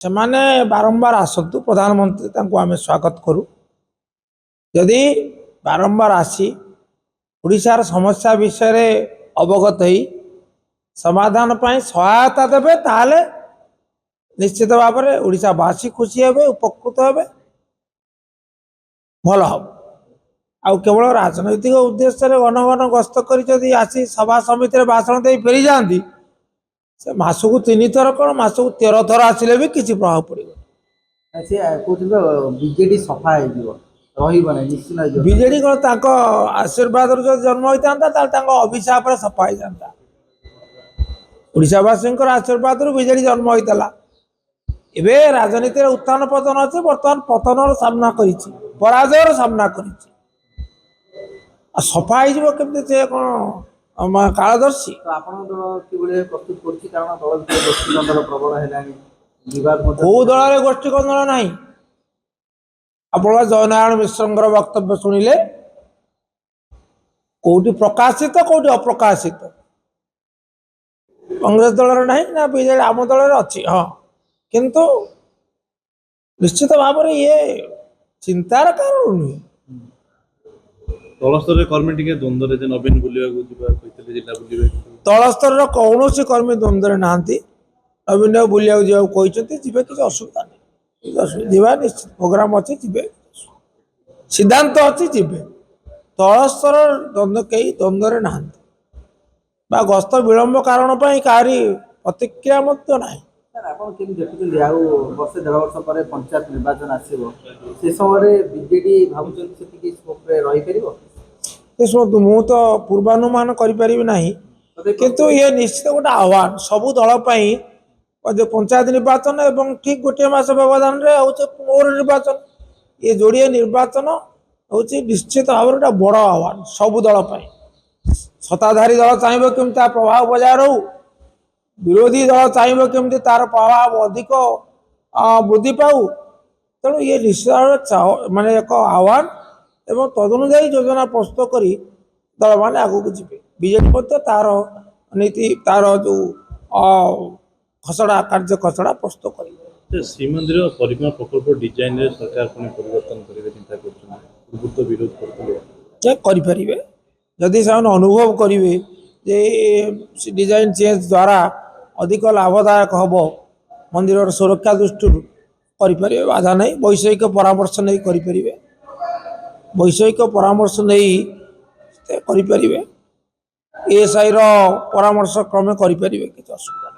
ସେମାନେ ବାରମ୍ବାର ଆସନ୍ତୁ ପ୍ରଧାନମନ୍ତ୍ରୀ ତାଙ୍କୁ ଆମେ ସ୍ୱାଗତ କରୁ। ଯଦି ବାରମ୍ବାର ଆସି ଓଡ଼ିଶାର ସମସ୍ୟା ବିଷୟରେ ଅବଗତ ହେଇ ସମାଧାନ ପାଇଁ ସହାୟତା ଦେବେ ତାହେଲେ ନିଶ୍ଚିତ ଭାବରେ ଓଡ଼ିଶାବାସୀ ଖୁସି ହେବେ, ଉପକୃତ ହେବେ, ଭଲ ହେବ। ଆଉ କେବଳ ରାଜନୈତିକ ଉଦ୍ଦେଶ୍ୟରେ ଘନ ଘନ ଗସ୍ତ କରି ଯଦି ଆସି ସଭା ସମିତିରେ ଭାଷଣ ଦେଇ ଫେରିଯାଆନ୍ତି, ସେ ମାସକୁ 3 ଥର କ'ଣ ମାସକୁ 13 ଥର ଆସିଲେ ବି କିଛି ପ୍ରଭାବ ପଡ଼ିବ। ସେ କହୁଛନ୍ତି ବିଜେଡି ସଫା ହେଇଯିବ, ରହିବ ନାହିଁ, ନିଶ୍ଚିତ ହେଇଯିବ। ବିଜେଡି କ'ଣ ତାଙ୍କ ଆଶୀର୍ବାଦରୁ ଯଦି ଜନ୍ମ ହୋଇଥାନ୍ତା ତାହେଲେ ତାଙ୍କ ଅଭିଶାପରେ ସଫା ହେଇଥାନ୍ତା। ଓଡ଼ିଶାବାସୀଙ୍କର ଆଶୀର୍ବାଦରୁ ବିଜେଡି ଜନ୍ମ ହୋଇଥିଲା। ଏବେ ରାଜନୀତିରେ ଉତ୍ଥାନ ପତନ ଅଛି, ବର୍ତ୍ତମାନ ପତନର ସାମ୍ନା କରିଛି, ପରାଜୟର ସାମ୍ନା କରିଛି। ଆଉ ସଫା ହେଇଯିବ କେମିତି? ସେ କ'ଣ କାଳଦର୍ଶୀ? ଆପଣଙ୍କ ଦଳ କିଭଳି ପ୍ରସ୍ତୁତ କରୁଛି? କାରଣ ଦଳ ଭିତରେ ଗୋଷ୍ଠୀ ଦ୍ୱନ୍ଦ୍ୱ ପ୍ରବଳ ହେଲାଣି, ବିବାଦ ମଧ୍ୟ। କୋଉ ଦଳରେ ଗୋଷ୍ଠୀ କନ୍ଦଳ ନାହିଁ? ଆପଣ ଜୟନାରାୟଣ ମିଶ୍ରଙ୍କର ବକ୍ତବ୍ୟ ଶୁଣିଲେ, କୋଉଠି ପ୍ରକାଶିତ କୋଉଠି ଅପ୍ରକାଶିତ। କଂଗ୍ରେସ ଦଳରେ ନାହିଁ ନା ବିଜେଡି ଆମ ଦଳରେ ଅଛି? ହଁ, କିନ୍ତୁ ନିଶ୍ଚିତ ଭାବରେ ଇଏ ଚିନ୍ତାର କାରଣ ନୁହେଁ। ତଳ ସ୍ତରରେ କର୍ମୀ ଟିକେ ଦ୍ୱନ୍ଦ୍ୱରେ, ଯେ ନବୀନ ବୁଲିବାକୁ ଯିବା କହିଥିଲେ, ଜିଲ୍ଲା ବୁଲିବେ। ତଳ ସ୍ତରର କୌଣସି କର୍ମୀ ଦ୍ୱନ୍ଦ୍ୱରେ ନାହାନ୍ତି। ନବୀନ ବୁଲିବାକୁ ଯିବାକୁ କହିଛନ୍ତି, ଯିବେ, କିଛି ଅସୁବିଧା ନାହିଁ। ଯିବା ନିଶ୍ଚିତ, ପ୍ରୋଗ୍ରାମ ଅଛି, ଯିବେ, ସିଦ୍ଧାନ୍ତ ଅଛି, ଯିବେ। ତଳ ସ୍ତର ଦ୍ୱନ୍ଦ୍ୱ କେହି ଦ୍ୱନ୍ଦ୍ୱରେ ନାହାନ୍ତି ବା ଗସ୍ତ ବିଳମ୍ବ କାରଣ ପାଇଁ କାହାରି ପ୍ରତିକ୍ରିୟା ମଧ୍ୟ ନାହିଁ। ଆପଣ କେମିତି ଦେଖୁଛନ୍ତି ଆଉ ବର୍ଷେ 1.5 ବର୍ଷ ପରେ ପଞ୍ଚାୟତ ନିର୍ବାଚନ ଆସିବ, ସେ ସମୟରେ ବିଜେଡି ଭାବୁଛନ୍ତି ସେତିକି ସ୍କୋପରେ ରହିପାରିବ? ଶୁଣନ୍ତୁ, ମୁଁ ତ ପୂର୍ବାନୁମାନ କରିପାରିବି ନାହିଁ, କିନ୍ତୁ ଇଏ ନିଶ୍ଚିତ ଗୋଟେ ଆହ୍ୱାନ ସବୁ ଦଳ ପାଇଁ। ପଞ୍ଚାୟତ ନିର୍ବାଚନ ଏବଂ ଠିକ ଗୋଟିଏ ମାସ ବ୍ୟବଧାନରେ ହେଉଛି ପୌର ନିର୍ବାଚନ। ଏ ଯୋଡ଼ିଏ ନିର୍ବାଚନ ହେଉଛି ନିଶ୍ଚିତ ଭାବରେ ଗୋଟେ ବଡ଼ ଆହ୍ୱାନ ସବୁ ଦଳ ପାଇଁ। ସତ୍ତାଧାରୀ ଦଳ ଚାହିଁବ କେମିତି ତା ପ୍ରଭାବ ବଜାୟ ରହୁ, ବିରୋଧୀ ଦଳ ଚାହିଁବ କେମିତି ତାର ପ୍ରଭାବ ଅଧିକ ବୃଦ୍ଧି ପାଉ। ତେଣୁ ଇଏ ନିଶ୍ଚିତ ଭାବରେ ଏକ ଆହ୍ୱାନ ଏବଂ ତଦନୁଯାୟୀ ଯୋଜନା ପ୍ରସ୍ତୁତ କରି ଦଳମାନେ ଆଗକୁ ଯିବେ। ବିଜେଡି ମଧ୍ୟ ତାର ନୀତି, ତାର ଯେଉଁ ଖସଡ଼ା କାର୍ଯ୍ୟ ଖସଡ଼ା ପ୍ରସ୍ତୁତ କରିବେ। ଶ୍ରୀମନ୍ଦିର ପରିକ୍ରମା ପ୍ରକଳ୍ପ ଡିଜାଇନରେ ସରକାର ପୁଣି ପରିବର୍ତ୍ତନ କରିବେ ଚିନ୍ତା କରୁଛନ୍ତି, ପୂର୍ବରୁ ତ ବିରୋଧ କରୁଥିଲେ। ଯେ କରିପାରିବେ, ଯଦି ସେମାନେ ଅନୁଭବ କରିବେ ଯେ ଡିଜାଇନ ଚେଞ୍ଜ ଦ୍ୱାରା ଅଧିକ ଲାଭଦାୟକ ହେବ, ମନ୍ଦିରର ସୁରକ୍ଷା ଦୃଷ୍ଟିରୁ କରିପାରିବେ, ବାଧା ନାହିଁ। ବୈଷୟିକ ପରାମର୍ଶ ନେଇ କରିପାରିବେ, ବୈଷୟିକ ପରାମର୍ଶ ନେଇ କରିପାରିବେ, ESIର ପରାମର୍ଶ କ୍ରମେ କରିପାରିବେ, କିଛି ଅସୁବିଧା